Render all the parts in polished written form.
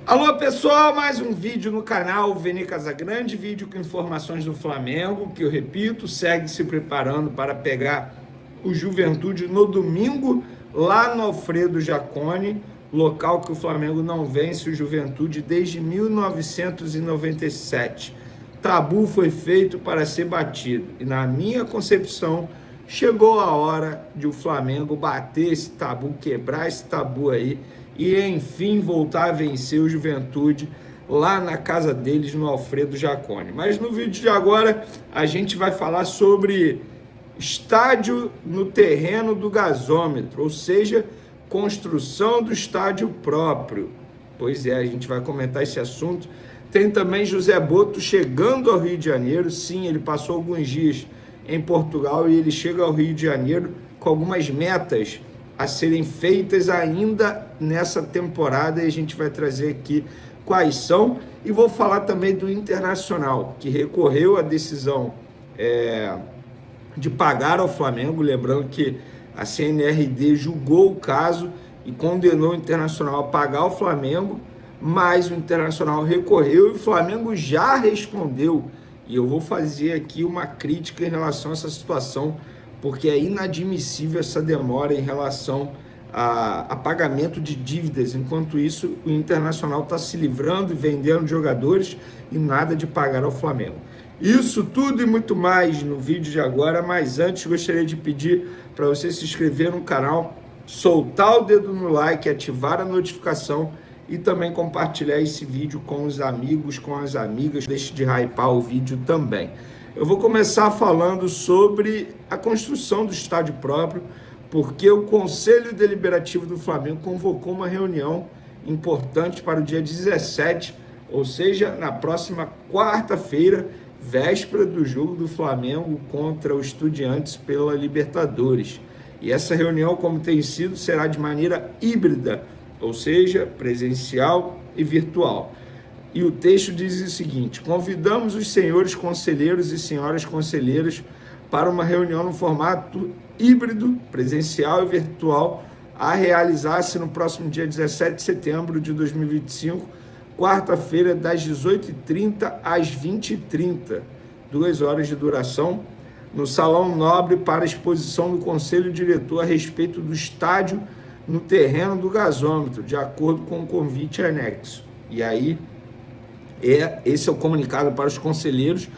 Alô pessoal, mais um vídeo no canal Vene Casagrande, vídeo com informações do Flamengo, que eu repito, segue se preparando para pegar o Juventude no domingo, lá no Alfredo Jaconi, local que o Flamengo não vence o Juventude desde 1997. Tabu foi feito para ser batido, e na minha concepção, chegou a hora de o Flamengo bater esse tabu, quebrar esse tabu aí, e enfim voltar a vencer o Juventude lá na casa deles no Alfredo Jaconi. Mas no vídeo de agora a gente vai falar sobre estádio no terreno do gasômetro, ou seja, construção do estádio próprio. Pois é, a gente vai comentar esse assunto. Tem também José Boto chegando ao Rio de Janeiro. Sim, ele passou alguns dias em Portugal e ele chega ao Rio de Janeiro com algumas metas a serem feitas ainda nessa temporada, e a gente vai trazer aqui quais são, e vou falar também do Internacional, que recorreu à decisão de pagar ao Flamengo, lembrando que a CNRD julgou o caso e condenou o Internacional a pagar ao Flamengo, mas o Internacional recorreu e o Flamengo já respondeu, e eu vou fazer aqui uma crítica em relação a essa situação, porque é inadmissível essa demora em relação a pagamento de dívidas. Enquanto isso, o Internacional está se livrando e vendendo jogadores e nada de pagar ao Flamengo. Isso tudo e muito mais no vídeo de agora, mas antes gostaria de pedir para você se inscrever no canal, soltar o dedo no like, ativar a notificação e também compartilhar esse vídeo com os amigos, com as amigas. Deixe de hypar o vídeo também. Eu vou começar falando sobre a construção do estádio próprio, porque o Conselho Deliberativo do Flamengo convocou uma reunião importante para o dia 17, ou seja, na próxima quarta-feira, véspera do jogo do Flamengo contra o Estudiantes pela Libertadores. E essa reunião, como tem sido, será de maneira híbrida, ou seja, presencial e virtual. E o texto diz o seguinte: convidamos os senhores conselheiros e senhoras conselheiras para uma reunião no formato híbrido, presencial e virtual, a realizar-se no próximo dia 17 de setembro de 2025, quarta-feira, das 18h30 às 20h30, 2 horas de duração, no Salão Nobre para exposição do Conselho Diretor a respeito do estádio no terreno do gasômetro, de acordo com o convite anexo. E aí, esse é o comunicado para os conselheiros.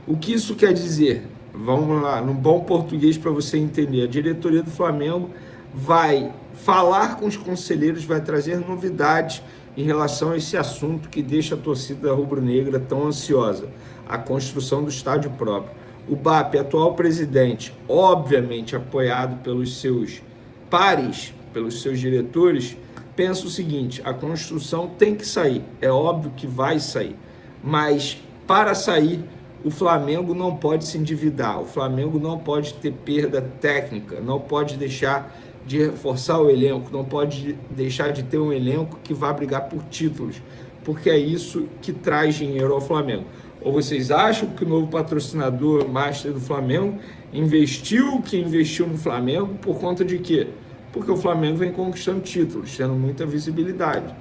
O que isso quer dizer? Vamos lá, no bom português para você entender. A diretoria do Flamengo vai falar com os conselheiros, vai trazer novidades em relação a esse assunto que deixa a torcida rubro-negra tão ansiosa, a construção do estádio próprio. O BAP, atual presidente, obviamente apoiado pelos seus pares, pelos seus diretores, pensa o seguinte: a construção tem que sair, é óbvio que vai sair, mas para sair o Flamengo não pode se endividar, o Flamengo não pode ter perda técnica, não pode deixar de reforçar o elenco, não pode deixar de ter um elenco que vá brigar por títulos, porque é isso que traz dinheiro ao Flamengo. Ou vocês acham que o novo patrocinador master do Flamengo investiu o que investiu no Flamengo por conta de quê? Porque o Flamengo vem conquistando títulos, tendo muita visibilidade.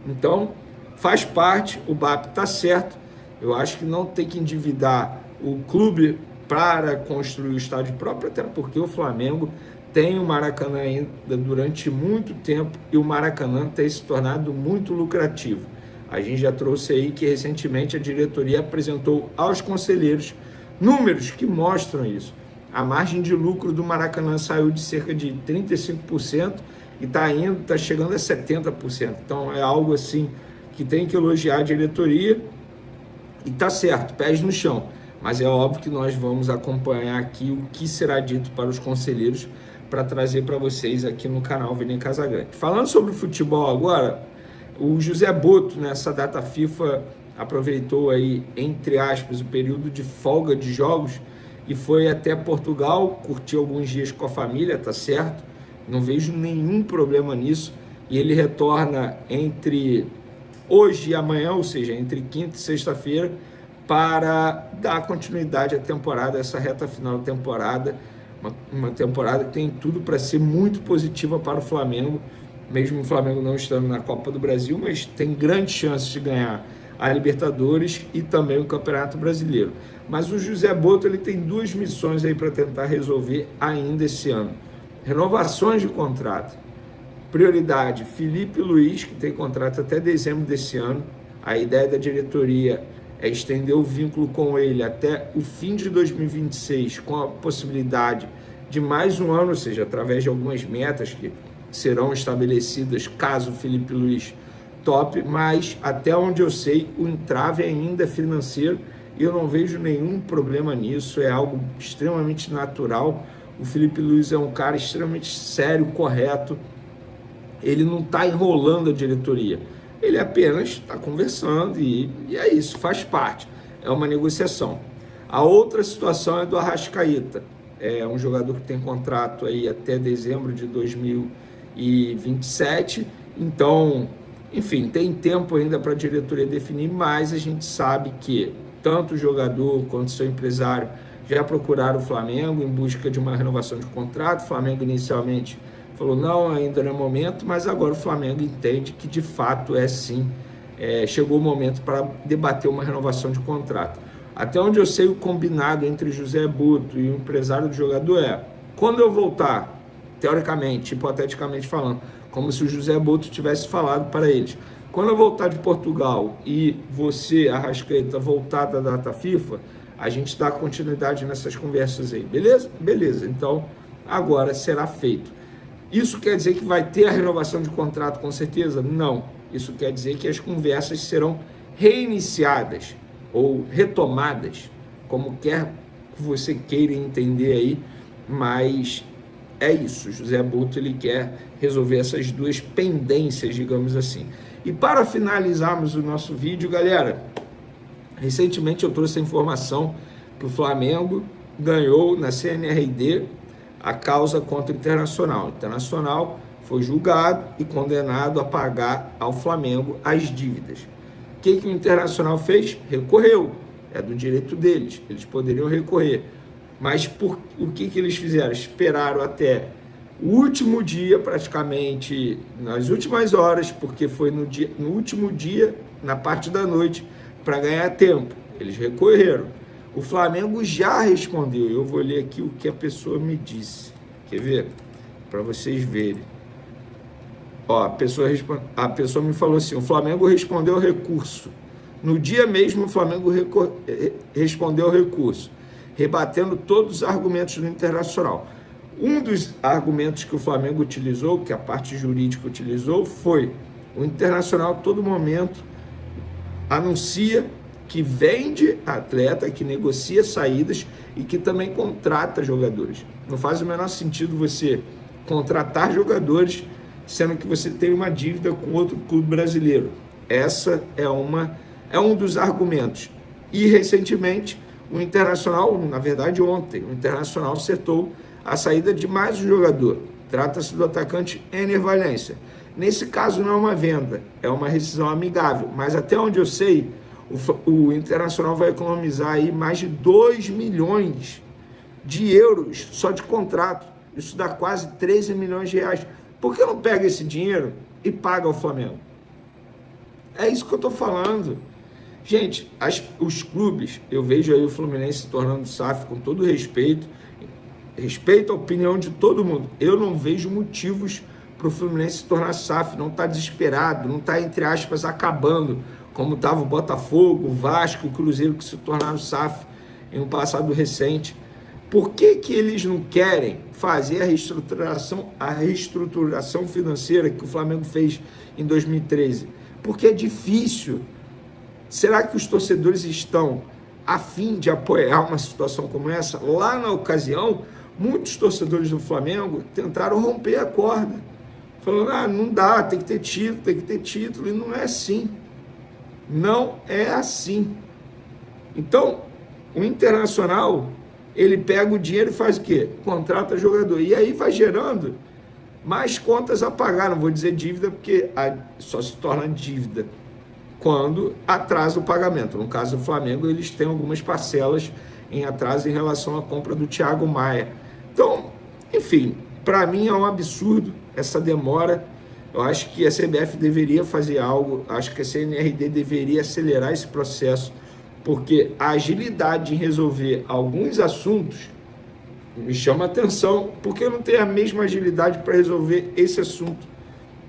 Então, faz parte, o BAP está certo. Eu acho que não tem que endividar o clube para construir o estádio próprio, até porque o Flamengo tem o Maracanã ainda durante muito tempo e o Maracanã tem se tornado muito lucrativo. A gente já trouxe aí que recentemente a diretoria apresentou aos conselheiros números que mostram isso. A margem de lucro do Maracanã saiu de cerca de 35% e está chegando a 70%. Então é algo assim que tem que elogiar a diretoria e está certo, pés no chão. Mas é óbvio que nós vamos acompanhar aqui o que será dito para os conselheiros para trazer para vocês aqui no canal Vene Casagrande. Falando sobre futebol agora, o José Boto, nessa data FIFA, aproveitou aí, entre aspas, o período de folga de jogos e foi até Portugal, curtiu alguns dias com a família, tá certo? Não vejo nenhum problema nisso. E ele retorna entre hoje e amanhã, ou seja, entre quinta e sexta-feira, para dar continuidade à temporada, essa reta final da temporada, uma temporada que tem tudo para ser muito positiva para o Flamengo mesmo o Flamengo não estando na Copa do Brasil, mas tem grandes chances de ganhar a Libertadores e também o Campeonato Brasileiro. Mas o José Botto, ele tem duas missões aí para tentar resolver ainda esse ano. Renovações de contrato. Prioridade, Felipe Luiz, que tem contrato até dezembro desse ano. A ideia da diretoria é estender o vínculo com ele até o fim de 2026, com a possibilidade de mais um ano, ou seja, através de algumas metas que serão estabelecidas caso o Felipe Luiz tope, mas até onde eu sei, o entrave ainda é financeiro e eu não vejo nenhum problema nisso, é algo extremamente natural. O Felipe Luiz é um cara extremamente sério, correto, ele não está enrolando a diretoria, ele apenas está conversando e é isso, faz parte, é uma negociação. A outra situação é do Arrascaeta, é um jogador que tem contrato aí até dezembro de 2027, então, enfim, tem tempo ainda para a diretoria definir, mas a gente sabe que tanto o jogador quanto o seu empresário já procuraram o Flamengo em busca de uma renovação de contrato. O Flamengo inicialmente falou, não, ainda não é momento, mas agora o Flamengo entende que de fato é sim, chegou o momento para debater uma renovação de contrato. Até onde eu sei, o combinado entre José Botto e o empresário do jogador é, quando eu voltar, teoricamente, hipoteticamente falando, como se o José Botto tivesse falado para eles, quando eu voltar de Portugal e você, Arrascaeta, voltar da data FIFA, a gente dá continuidade nessas conversas aí, beleza? Beleza, então agora será feito. Isso quer dizer que vai ter a renovação de contrato com certeza? Não. Isso quer dizer que as conversas serão reiniciadas ou retomadas, como quer que você queira entender aí, mas é isso. José Botto, ele quer resolver essas duas pendências, digamos assim. E para finalizarmos o nosso vídeo, galera, recentemente eu trouxe a informação que o Flamengo ganhou na CNRD a causa contra o Internacional. O Internacional foi julgado e condenado a pagar ao Flamengo as dívidas. O que o Internacional fez? Recorreu. É do direito deles. Eles poderiam recorrer. Mas o que eles fizeram? Esperaram até o último dia, praticamente nas últimas horas, porque foi no último dia, na parte da noite, para ganhar tempo. Eles recorreram. O Flamengo já respondeu. Eu vou ler aqui o que a pessoa me disse. Quer ver? Para vocês verem. Ó, a pessoa me falou assim, o Flamengo respondeu ao recurso. No dia mesmo, o Flamengo respondeu ao recurso, rebatendo todos os argumentos do Internacional. Um dos argumentos que o Flamengo utilizou, que a parte jurídica utilizou, foi o Internacional, a todo momento, anuncia que vende atleta, que negocia saídas e que também contrata jogadores. Não faz o menor sentido você contratar jogadores, sendo que você tem uma dívida com outro clube brasileiro. Essa é um dos argumentos. E, recentemente, o Internacional, na verdade ontem, o Internacional acertou a saída de mais um jogador. Trata-se do atacante Ener Valencia. Nesse caso não é uma venda, é uma rescisão amigável, mas até onde eu sei, o Internacional vai economizar aí mais de 2 milhões de euros só de contrato. Isso dá quase 13 milhões de reais. Por que não pega esse dinheiro e paga ao Flamengo? É isso que eu estou falando. Gente, os clubes, eu vejo aí o Fluminense se tornando SAF com todo respeito a opinião de todo mundo. Eu não vejo motivos para o Fluminense se tornar SAF, não está desesperado, não está, entre aspas, acabando, como estava o Botafogo, o Vasco, o Cruzeiro, que se tornaram SAF em um passado recente. Por que eles não querem fazer a reestruturação financeira que o Flamengo fez em 2013? Porque é difícil. Será que os torcedores estão a fim de apoiar uma situação como essa? Lá na ocasião, muitos torcedores do Flamengo tentaram romper a corda, falando, não dá, tem que ter título, e não é assim. Não é assim. Então, o Internacional, ele pega o dinheiro e faz o quê? Contrata jogador. E aí vai gerando mais contas a pagar. Não vou dizer dívida, porque só se torna dívida quando atrasa o pagamento. No caso do Flamengo, eles têm algumas parcelas em atraso em relação à compra do Thiago Maia. Então, enfim, para mim é um absurdo essa demora. Eu acho que a CBF deveria fazer algo, acho que a CNRD deveria acelerar esse processo, porque a agilidade em resolver alguns assuntos me chama a atenção, porque não tem a mesma agilidade para resolver esse assunto.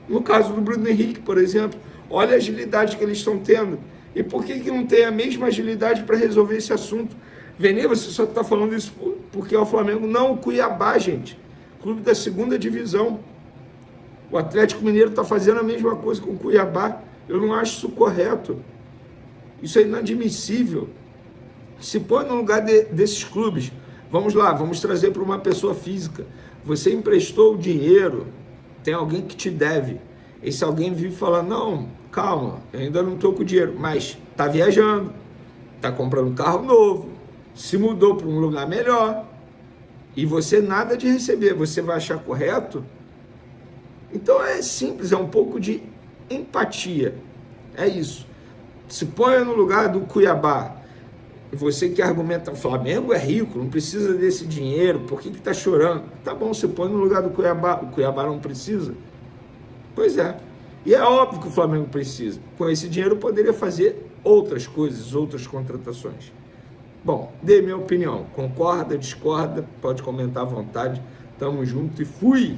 No caso do Bruno Henrique, por exemplo, olha a agilidade que eles estão tendo. E por que não tem a mesma agilidade para resolver esse assunto? Vene, você só está falando isso porque é o Flamengo. Não, o Cuiabá, gente. Clube da segunda divisão. O Atlético Mineiro está fazendo a mesma coisa com o Cuiabá. Eu não acho isso correto. Isso é inadmissível. Se põe no lugar desses clubes. Vamos lá, vamos trazer para uma pessoa física. Você emprestou o dinheiro, tem alguém que te deve. Esse alguém vive falando, não, calma, eu ainda não estou com o dinheiro, mas está viajando, está comprando um carro novo, se mudou para um lugar melhor, e você nada de receber, você vai achar correto? Então é simples, é um pouco de empatia, é isso. Se ponha no lugar do Cuiabá, você que argumenta, o Flamengo é rico, não precisa desse dinheiro, por que está chorando? Tá bom, você põe no lugar do Cuiabá, o Cuiabá não precisa? Pois é, e é óbvio que o Flamengo precisa. Com esse dinheiro poderia fazer outras coisas, outras contratações. Bom, dê minha opinião, concorda, discorda, pode comentar à vontade, tamo junto e fui!